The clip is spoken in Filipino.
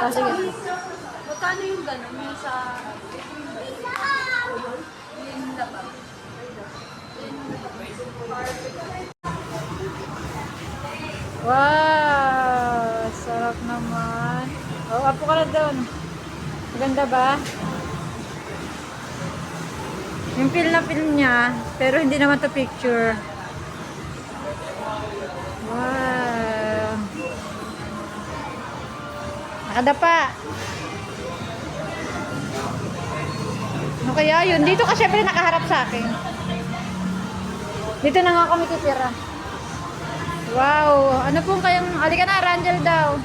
Oh, sige. Magkano yung gano'n? Yung sa... Yung labang. Wow! Sarap naman. Oh, apo ka na doon. Maganda ba? Yung feel na feel niya, pero hindi naman to picture. Wow! Nakadapa. Ano kaya yun? Dito ka syempre nakaharap sa akin. Dito na nga kami titira. Wow! Ano pong kayang... Halika na, Rangel daw.